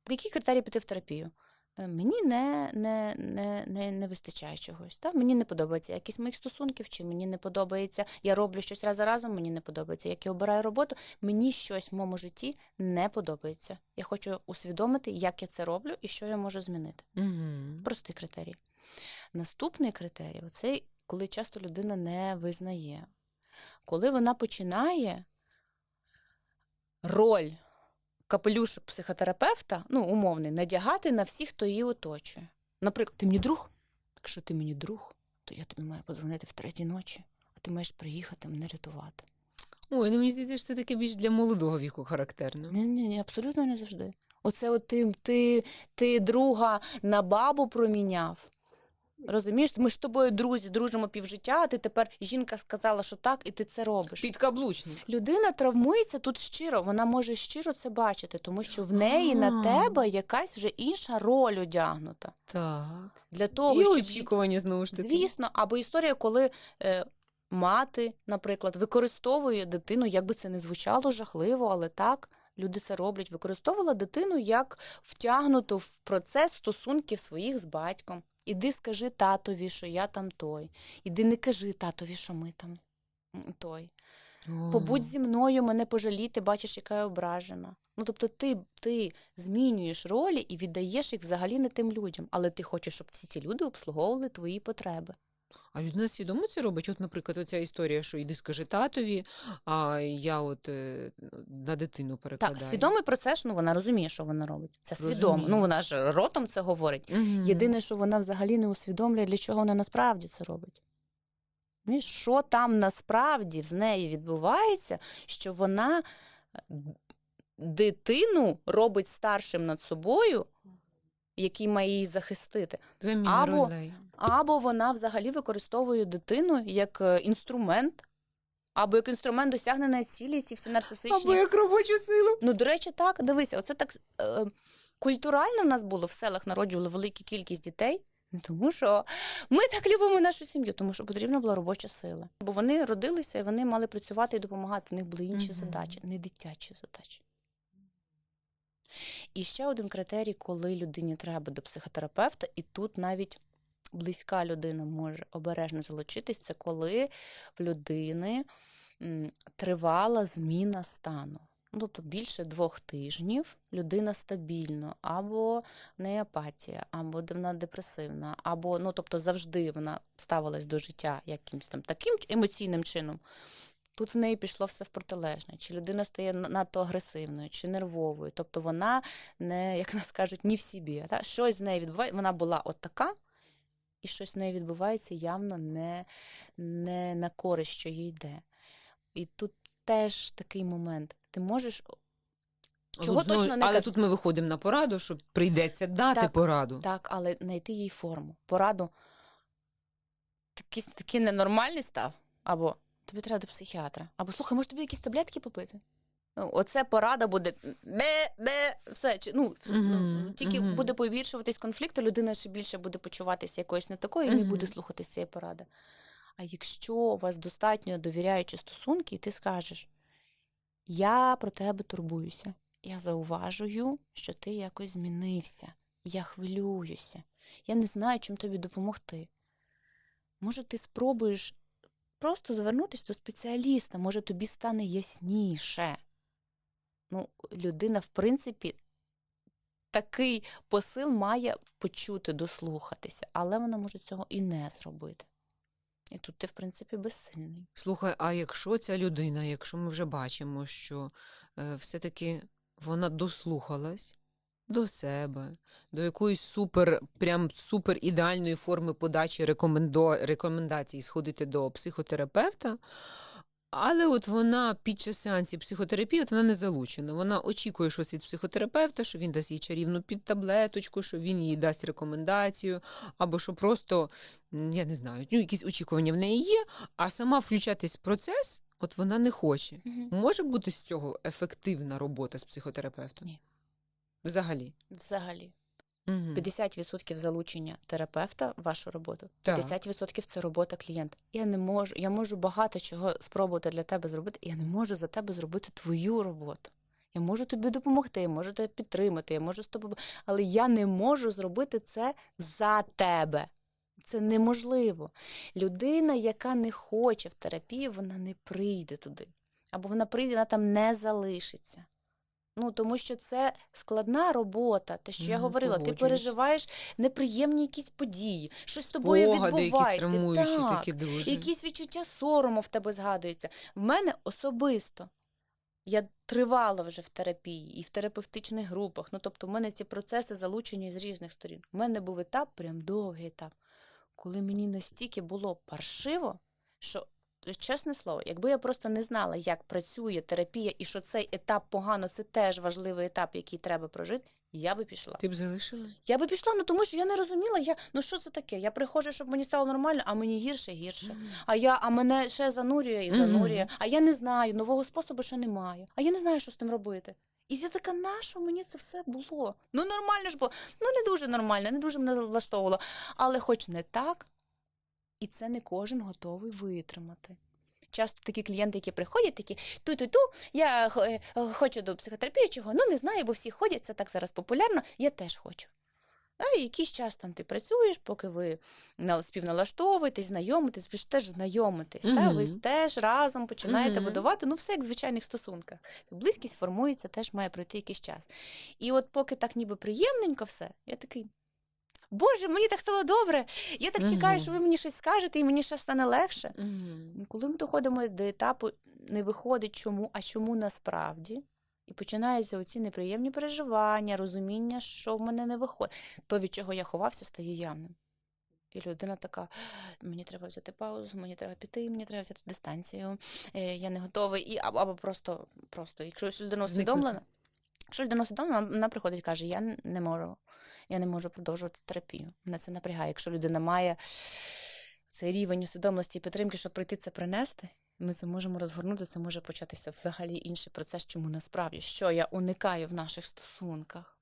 які критерії піти в терапію? Мені не вистачає чогось. Так? Мені не подобається якість моїх стосунків, чи мені не подобається, я роблю щось раз за разом, мені не подобається, як я обираю роботу, мені щось в моєму житті не подобається. Я хочу усвідомити, як я це роблю і що я можу змінити. Простий критерій. Наступний критерій – це коли часто людина не визнає. Коли вона починає роль капелюшок психотерапевта, умовний, надягати на всіх, хто її оточує. Наприклад, ти мені друг? Якщо ти мені друг, то я тобі маю подзвонити в 3-й ночі, а ти маєш приїхати мене рятувати. Ой, мені здається, що це таке більш для молодого віку характерно. Ні, абсолютно не завжди. Оце от ти друга на бабу проміняв. Розумієш, ми ж з тобою друзі, дружимо півжиття, а ти тепер, жінка сказала, що так, і ти це робиш. Підкаблучник. Людина травмується тут щиро, вона може щиро це бачити, тому що в неї на тебе якась вже інша роль одягнута. Так. Для того, і щоб... очікування, знову ж таки. Звісно, або історія, коли мати, наприклад, використовує дитину, як би це не звучало жахливо, але так, люди це роблять, використовувала дитину як втягнуту в процес стосунків своїх з батьком. Іди скажи татові, що я там той. Іди не кажи татові, що ми там той. Побудь зі мною, мене пожалій, ти бачиш, яка я ображена. Тобто ти змінюєш ролі і віддаєш їх взагалі не тим людям. Але ти хочеш, щоб всі ці люди обслуговували твої потреби. А людина свідомо це робить? От, наприклад, оця історія, що іди скажи татові, а я на дитину перекладаю. Так, свідомий процес, вона розуміє, що вона робить. Це свідомо. Вона ж ротом це говорить. Єдине, що вона взагалі не усвідомлює, для чого вона насправді це робить. Що там насправді з нею відбувається, що вона дитину робить старшим над собою, який має її захистити. Заміна ролей. Або вона взагалі використовує дитину як інструмент, або як інструмент досягнення цілі, ці всі нарцисичні. Або як робочу силу. До речі, так, дивися, оце так культурально в нас було, в селах народжували велику кількість дітей, тому що ми так любимо нашу сім'ю, тому що потрібна була робоча сила. Бо вони родилися, і вони мали працювати і допомагати, у них були інші задачі, не дитячі задачі. І ще один критерій, коли людині треба до психотерапевта, і тут навіть близька людина може обережно залучитись, це коли в людини тривала зміна стану. Ну, тобто більше 2 тижнів людина стабільно, або в неї апатія, або вона депресивна, або, ну, тобто завжди вона ставилась до життя якимось там таким емоційним чином. Тут в неї пішло все в протилежне. Чи людина стає надто агресивною, чи нервовою. Тобто вона не, як нас кажуть, не в собі. Та? Щось з нею відбувається, вона була от така, і щось з нею відбувається явно не на користь, що їй йде. І тут теж такий момент. Ти можеш чого точно не але казати. тут ми виходимо на пораду, що прийдеться дати Так, пораду. Так, але знайти їй форму. Пораду такий ненормальний став, або тобі треба до психіатра, або слухай, може тобі якісь таблетки попити? Ну, оце порада буде все. Тільки буде побільшуватись конфлікт, то людина ще більше буде почуватися якоюсь не такою і не буде слухатися цієї поради. А якщо у вас достатньо довіряючі стосунки, і ти скажеш, я про тебе турбуюся, я зауважую, що ти якось змінився, я хвилююся, я не знаю, чим тобі допомогти. Може, ти спробуєш просто звернутися до спеціаліста, може, тобі стане ясніше. Ну, людина, в принципі, такий посил має почути, дослухатися, але вона може цього і не зробити. І тут ти, в принципі, безсильний. Слухай, а якщо ця людина, якщо ми вже бачимо, що все-таки вона дослухалась до себе, до якоїсь прям супер ідеальної форми подачі рекомендацій сходити до психотерапевта, але от вона під час сеансів психотерапії вона не залучена. Вона очікує щось від психотерапевта, що він дасть їй чарівну підтаблеточку, що він їй дасть рекомендацію, або що просто, я не знаю, якісь очікування в неї є, а сама включатись в процес, от вона не хоче. Може бути з цього ефективна робота з психотерапевтом? Ні. Взагалі? Взагалі. 50% залучення терапевта в вашу роботу, 50% це робота клієнта. Я можу багато чого спробувати для тебе зробити, я не можу за тебе зробити твою роботу. Я можу тобі допомогти, я можу тебе підтримати, я можу з тобою, але я не можу зробити це за тебе. Це неможливо. Людина, яка не хоче в терапію, вона не прийде туди. Або вона прийде, вона там не залишиться. Ну, тому що це складна робота. Те, що я говорила, ти переживаєш неприємні якісь події, щось з тобою відбувається. Якісь травмуючі, такі дуже. Якісь відчуття сорому в тебе згадуються. В мене особисто, я тривала вже в терапії і в терапевтичних групах. Ну, тобто в мене ці процеси залучені з різних сторін. У мене був етап, прям довгий етап, коли мені настільки було паршиво, що чесне слово, якби я просто не знала, як працює терапія і що цей етап погано, це теж важливий етап, який треба прожити, я би пішла. Ти б залишила? Я би пішла, тому що я не розуміла, ну що це таке? Я приходжу, щоб мені стало нормально, а мені гірше і гірше. А мене ще занурює і занурює. А я не знаю, нового способу ще немає. А я не знаю, що з тим робити. І я така, нащо мені це все було? Ну нормально ж було. Ну не дуже нормально, не дуже мене влаштовувало. Але хоч не так, і це не кожен готовий витримати. Часто такі клієнти, які приходять, такі ту-ту-ту, я хочу до психотерапії, чого, ну не знаю, бо всі ходять, це так зараз популярно, я теж хочу. І якийсь час там ти працюєш, поки ви співналаштовуєтесь, знайомитесь, ви ж теж знайомитесь, ви ж теж разом починаєте будувати, ну все як в звичайних стосунках. Близькість формується, теж має пройти якийсь час. І от поки так ніби приємненько все, я такий, Боже, мені так стало добре, я так чекаю, що ви мені щось скажете, і мені ще стане легше. Коли ми доходимо до етапу, не виходить чому, а чому насправді, і починаються оці неприємні переживання, розуміння, що в мене не виходить. То, від чого я ховався, стає явним. І людина така, мені треба взяти паузу, мені треба піти, мені треба взяти дистанцію, я не готовий. Або просто, якщо людина усвідомлена, вона приходить і каже, я не можу продовжувати терапію. Мене це напрягає. Якщо людина має цей рівень усвідомленості і підтримки, щоб прийти це принести, ми це можемо розгорнути, це може початися взагалі інший процес, чому насправді, що я уникаю в наших стосунках.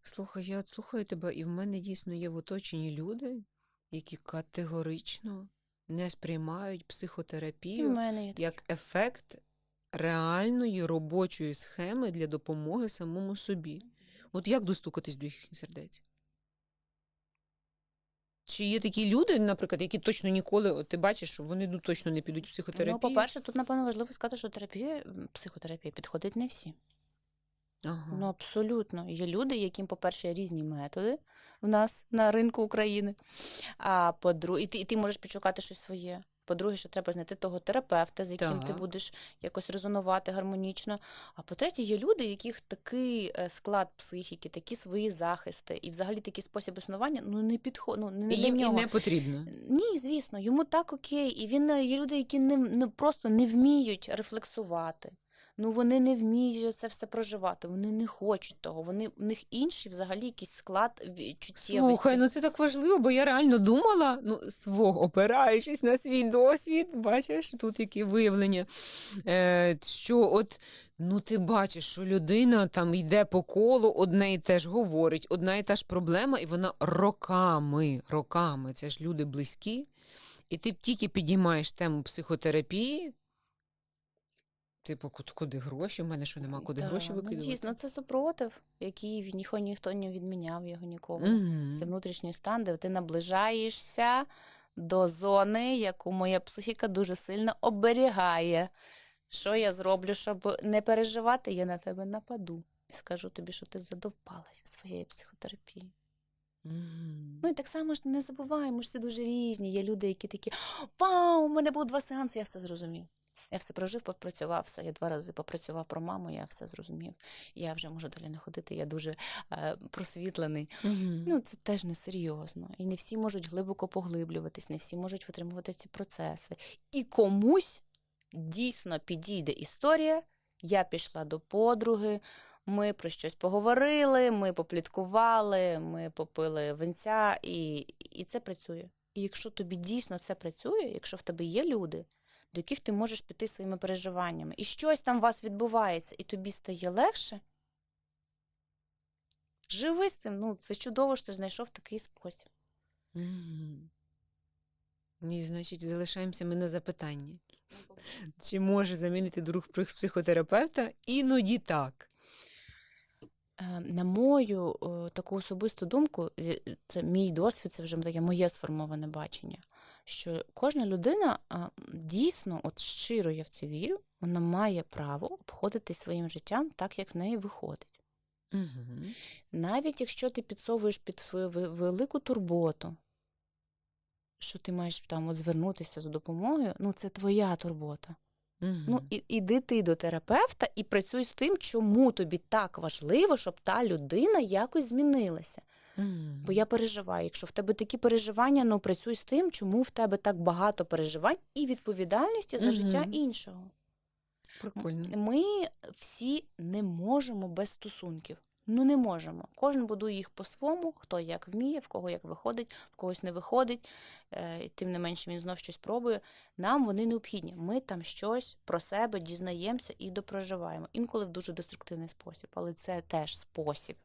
Слухай, я от слухаю тебе, і в мене дійсно є в оточенні люди, які категорично не сприймають психотерапію як ефект реальної робочої схеми для допомоги самому собі. От як достукатись до їхніх сердець? Чи є такі люди, наприклад, які точно ніколи, от ти бачиш, що вони точно не підуть в психотерапію? Ну, по-перше, тут, напевно, важливо сказати, що психотерапія підходить не всі. Ага. Ну, абсолютно. Є люди, яким, по-перше, є різні методи в нас на ринку України, а по-друге, і ти можеш підшукати щось своє. По-друге, що треба знайти того терапевта, з яким ти Так. будеш якось резонувати гармонічно. А по-третє, є люди, у яких такий склад психіки, такі свої захисти і взагалі такий спосіб існування, ну, не підходить, ну, не для Їм і нього. не потрібно. Ні, звісно, йому так окей. І є люди, які просто не вміють рефлексувати. Ну, вони не вміють це все проживати, вони не хочуть того, в них інший взагалі якийсь склад чуттєвості. Слухай, ну це так важливо, бо я реально думала, опираючись на свій досвід, бачиш, тут які виявлення, що от, ти бачиш, що людина там йде по колу, одне і те ж говорить, одна і та ж проблема, і вона роками, це ж люди близькі, і ти тільки підіймаєш тему психотерапії, типу, куди гроші? У мене що, нема куди гроші викидувати? Дійсно, це супротив, який ніхто не відміняв його нікого. Угу. Це внутрішній стан, де ти наближаєшся до зони, яку моя психіка дуже сильно оберігає. Що я зроблю, щоб не переживати? Я на тебе нападу і скажу тобі, що ти задовбалася своєю психотерапією. Ну і так само ж не забуваємо, ми ж всі дуже різні. Є люди, які такі: вау, у мене було 2 сеанси, я все зрозумів. Я все прожив, попрацював, все. Я 2 рази попрацював про маму, я все зрозумів. Я вже можу далі не ходити, я дуже просвітлений. Ну, це теж несерйозно. І не всі можуть глибоко поглиблюватись, не всі можуть витримувати ці процеси. І комусь дійсно підійде історія. Я пішла до подруги, ми про щось поговорили, ми попліткували, ми попили винця, і це працює. І якщо тобі дійсно це працює, якщо в тебе є люди, до яких ти можеш піти своїми переживаннями, і щось там у вас відбувається, і тобі стає легше, живи з цим. Це чудово, що ти знайшов такий спосіб. І, значить, залишаємося ми на запитанні. Чи може замінити друг психотерапевта? Іноді так. На мою таку особисту думку, це мій досвід, це вже таке моє сформоване бачення, що кожна людина дійсно, от щиро я в це вірю, вона має право обходитись своїм життям так, як в неї виходить. Угу. Навіть якщо ти підсовуєш під свою велику турботу, що ти маєш там звернутися за допомогою, це твоя турбота. Іди ти до терапевта і працюй з тим, чому тобі так важливо, щоб та людина якось змінилася. Бо я переживаю, якщо в тебе такі переживання, працюй з тим, чому в тебе так багато переживань і відповідальності за життя іншого. Прикольно. Ми всі не можемо без стосунків. Не можемо. Кожен будує їх по-своєму, хто як вміє, в кого як виходить, в когось не виходить, тим не менше він знов щось пробує. Нам вони необхідні. Ми там щось про себе дізнаємося і допроживаємо. Інколи в дуже деструктивний спосіб, але це теж спосіб,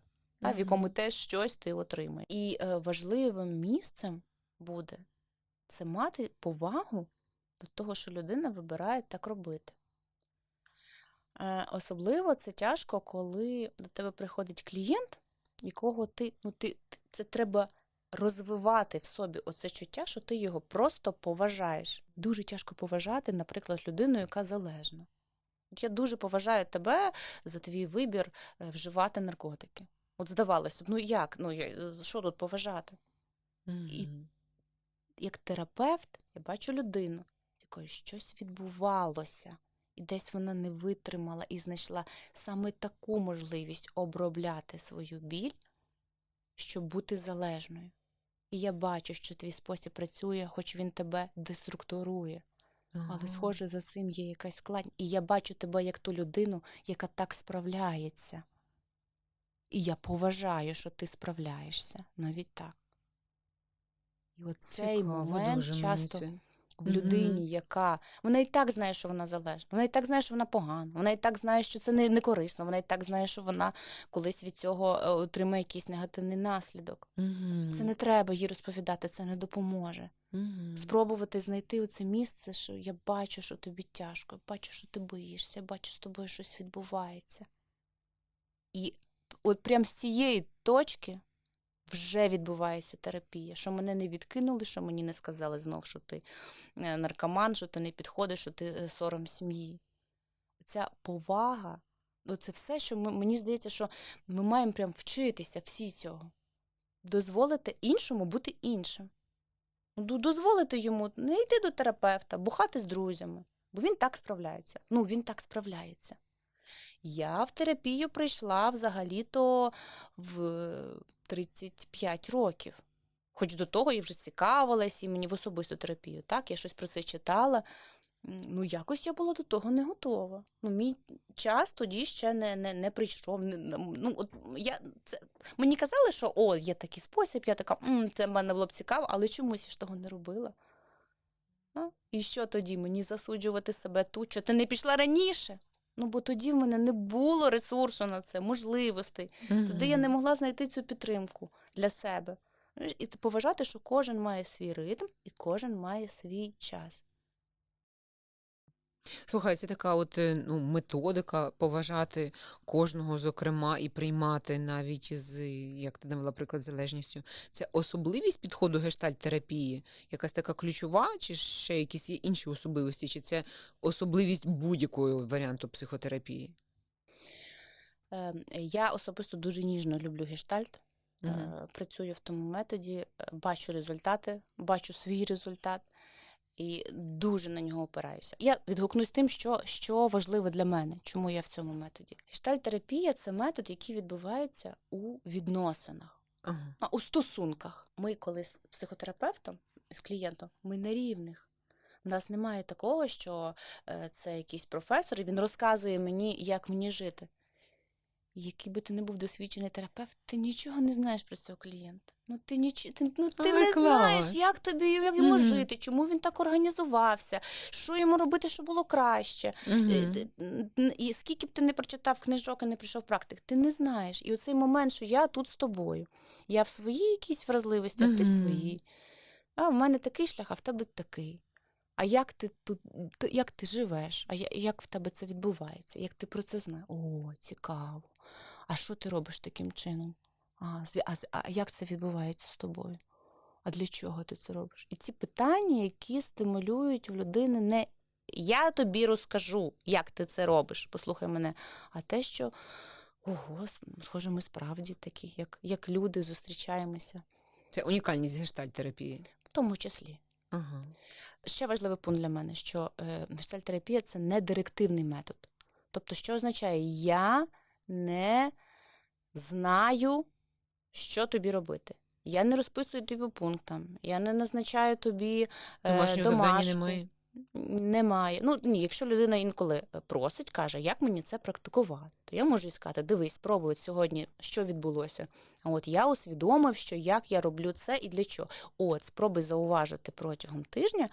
в якому теж щось ти отримаєш. І важливим місцем буде це мати повагу до того, що людина вибирає так робити. Особливо це тяжко, коли до тебе приходить клієнт, якого це треба розвивати в собі оце чуття, що ти його просто поважаєш. Дуже тяжко поважати, наприклад, людину, яка залежна. Я дуже поважаю тебе за твій вибір вживати наркотики. От здавалося б, як? Що тут поважати? І як терапевт я бачу людину, з якою щось відбувалося. І десь вона не витримала і знайшла саме таку можливість обробляти свою біль, щоб бути залежною. І я бачу, що твій спосіб працює, хоч він тебе деструктурує. Але, схоже, за цим є якась складність. І я бачу тебе як ту людину, яка так справляється. І я поважаю, що ти справляєшся. Навіть так. І оцей момент часто в людині, яка... Вона і так знає, що вона залежна. Вона і так знає, що вона погана. Вона і так знає, що це не корисно. Вона і так знає, що вона колись від цього отримає якийсь негативний наслідок. Це не треба їй розповідати, це не допоможе. Спробувати знайти оце місце, що я бачу, що тобі тяжко, бачу, що ти боїшся, бачу, з тобою щось відбувається. І от прямо з цієї точки вже відбувається терапія, що мене не відкинули, що мені не сказали знов, що ти наркоман, що ти не підходиш, що ти сором сім'ї. Ця повага, це все, що мені здається, що ми маємо прям вчитися всі цього. Дозволити іншому бути іншим. Дозволити йому не йти до терапевта, бухати з друзями, бо він так справляється. Він так справляється. Я в терапію прийшла взагалі-то в 35 років. Хоч до того я вже цікавилась, і мені в особисту терапію, так, я щось про це читала. Якось я була до того не готова. Мій час тоді ще не прийшов. Мені казали, що є такий спосіб, я така, це в мене було б цікаво, але чомусь я ж того не робила. І що тоді? Мені засуджувати себе тут, що ти не пішла раніше? Бо тоді в мене не було ресурсу на це, можливостей. Тоді я не могла знайти цю підтримку для себе. І поважати, що кожен має свій ритм і кожен має свій час. Слухай, це така методика поважати кожного, зокрема, і приймати навіть з, як ти навела приклад, залежністю. Це особливість підходу гештальт-терапії? Якась така ключова, чи ще якісь є інші особливості? Чи це особливість будь-якого варіанту психотерапії? Я особисто дуже ніжно люблю гештальт. Працюю в тому методі, бачу результати, бачу свій результат. І дуже на нього опираюся. Я відгукнусь тим, що важливо для мене, чому я в цьому методі. Гештальт-терапія – це метод, який відбувається у відносинах, у стосунках. Ми, коли з психотерапевтом, з клієнтом, ми на рівних. У нас немає такого, що це якийсь професор, і він розказує мені, як мені жити. Який би ти не був досвідчений терапевт, ти нічого не знаєш про цього клієнта. Ти не знаєш, як йому жити, чому він так організувався, що йому робити, щоб було краще. І скільки б ти не прочитав книжок і не прийшов практик, ти не знаєш. І оцей момент, що я тут з тобою. Я в своїй якійсь вразливості, а ти в своїй. А в мене такий шлях, а в тебе такий. А як ти тут, як ти живеш? А як в тебе це відбувається? Як ти про це знаєш? Цікаво. А що ти робиш таким чином? А як це відбувається з тобою? А для чого ти це робиш? І ці питання, які стимулюють у людини не «я тобі розкажу, як ти це робиш, послухай мене», а те, що схоже, ми справді такі, як люди, зустрічаємося. Це унікальність гештальт-терапії? В тому числі. Ще важливий пункт для мене, що гештальт-терапія – це не директивний метод. Тобто, що означає, я не знаю, що тобі робити. Я не розписую тобі по пунктам, я не назначаю тобі домашнього завдання немає? Немає. Ні, якщо людина інколи просить, каже, як мені це практикувати, то я можу їй сказати, дивись, спробуй сьогодні, що відбулося. Я усвідомив, що як я роблю це і для чого. Спробуй зауважити протягом тижня,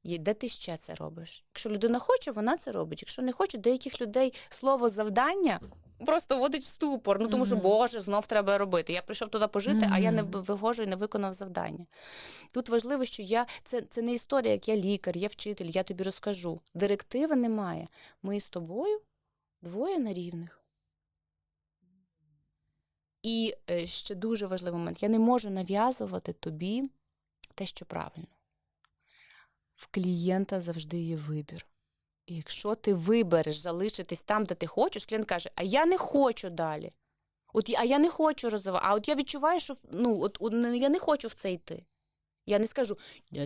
де ти ще це робиш. Якщо людина хоче, вона це робить. Якщо не хоче, деяких людей слово «завдання» просто вводить в ступор. Тому що, Боже, знов треба робити. Я прийшов туди пожити, а я не вигожу і не виконав завдання. Тут важливо, що це не історія, як я лікар, я вчитель, я тобі розкажу. Директиви немає. Ми з тобою двоє на рівних. І ще дуже важливий момент. Я не можу нав'язувати тобі те, що правильно. В клієнта завжди є вибір. І якщо ти вибереш залишитись там, де ти хочеш, клієнт каже, а я не хочу далі. А я не хочу розвивати. А я відчуваю, що я не хочу в це йти. Я не скажу,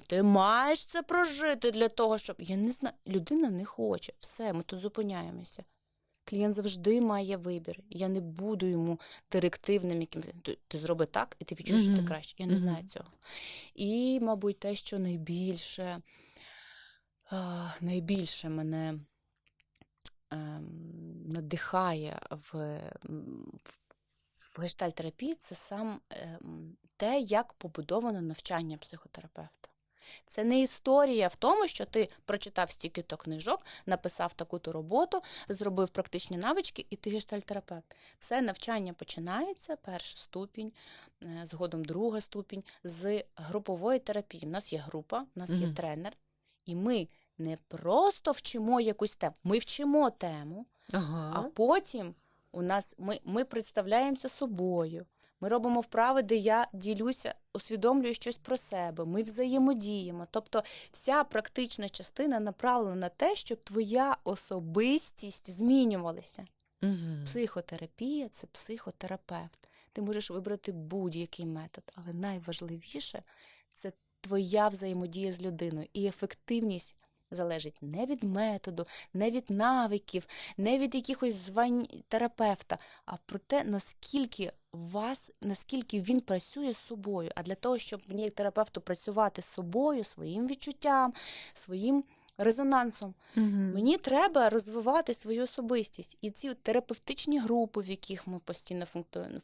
ти маєш це прожити для того, щоб... Я не знаю, людина не хоче. Все, ми тут зупиняємося. Клієнт завжди має вибір. Я не буду йому директивним якимось. Ти зроби так, і ти відчуєш, що ти краще. Я не знаю цього. І, мабуть, те, що найбільше мене надихає в гештальт-терапії, це сам те, як побудовано навчання психотерапевта. Це не історія в тому, що ти прочитав стільки-то книжок, написав таку-то роботу, зробив практичні навички, і ти гештальт-терапевт. Все навчання починається, перший ступінь, згодом другий ступінь, з групової терапії. У нас є група, у нас є тренер, і ми не просто вчимо якусь тему, ми вчимо тему, а потім ми представляємося собою, Ми робимо вправи, де я ділюся, усвідомлюю щось про себе, ми взаємодіємо. Тобто вся практична частина направлена на те, щоб твоя особистість змінювалася. Психотерапія – це психотерапевт. Ти можеш вибрати будь-який метод, але найважливіше – це твоя взаємодія з людиною. І ефективність залежить не від методу, не від навиків, не від якихось звань терапевта, а про те, наскільки він працює з собою. А для того, щоб мені як терапевту працювати з собою, своїм відчуттям, своїм резонансом, мені треба розвивати свою особистість. І ці терапевтичні групи, в яких ми постійно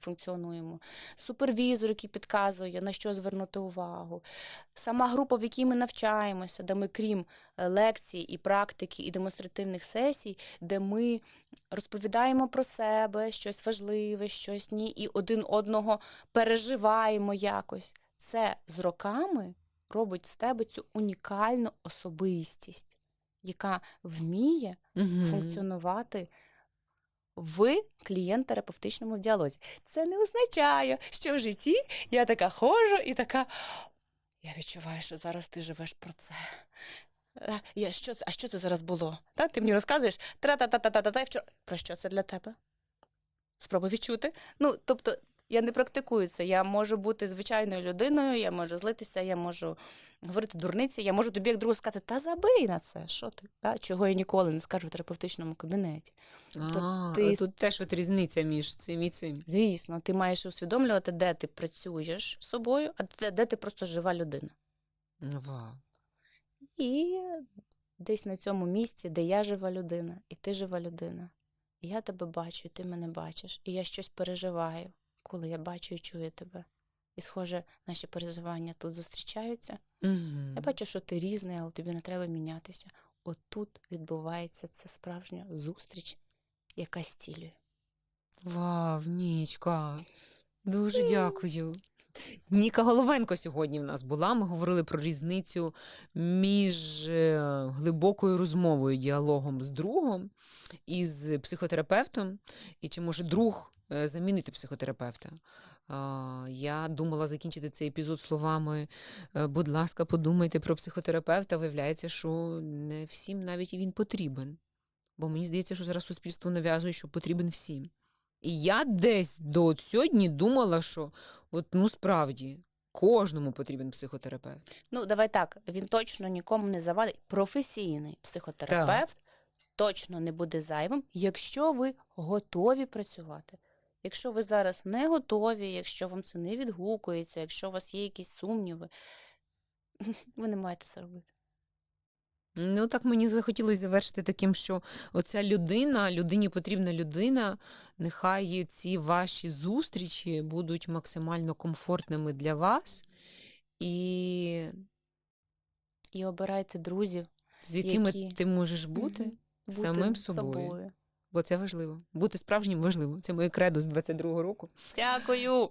функціонуємо, супервізор, який підказує, на що звернути увагу, сама група, в якій ми навчаємося, де ми, крім лекцій і практики, і демонстративних сесій, де ми розповідаємо про себе, щось важливе, щось ні, і один одного переживаємо якось. Це з роками робить з тебе цю унікальну особистість, яка вміє функціонувати в клієнт-терапевтичному діалозі. Це не означає, що в житті я така ходжу і така, я відчуваю, що зараз ти живеш про це. А що це зараз було? Ти мені розказуєш, тра-та-та-та-та-та, про що це для тебе? Спробуй відчути. Тобто, я не практикую це. Я можу бути звичайною людиною, я можу злитися, я можу говорити дурниці, я можу тобі як другу сказати, та забий на це, що ти? Чого я ніколи не скажу в терапевтичному кабінеті. Тут теж от різниця між цим і цим. Звісно, ти маєш усвідомлювати, де ти працюєш з собою, а де ти просто жива людина. Вау. І десь на цьому місці, де я жива людина, і ти жива людина. І я тебе бачу, і ти мене бачиш, і я щось переживаю, коли я бачу і чую тебе. І, схоже, наші переживання тут зустрічаються. Я бачу, що ти різний, але тобі не треба мінятися. Отут відбувається ця справжня зустріч, яка зцілює. Вау, Нічка, дуже дякую. Ніка Головенко сьогодні в нас була. Ми говорили про різницю між глибокою розмовою, діалогом з другом і з психотерапевтом, і чи може друг замінити психотерапевта. Я думала закінчити цей епізод словами «Будь ласка, подумайте про психотерапевта». Виявляється, що не всім навіть і він потрібен. Бо мені здається, що зараз суспільство нав'язує, що потрібен всім. І я десь до сьогодні думала, що справді кожному потрібен психотерапевт. Давай так, він точно нікому не завадить. Професійний психотерапевт точно не буде зайвим, якщо ви готові працювати. Якщо ви зараз не готові, якщо вам це не відгукується, якщо у вас є якісь сумніви, ви не маєте це робити. Так мені захотілося завершити таким, що оця людині потрібна людина, нехай ці ваші зустрічі будуть максимально комфортними для вас. І обирайте друзів, з якими ти можеш бути самим собою. Бо це важливо. Бути справжнім важливо. Це моє кредо з 22-го року. Дякую!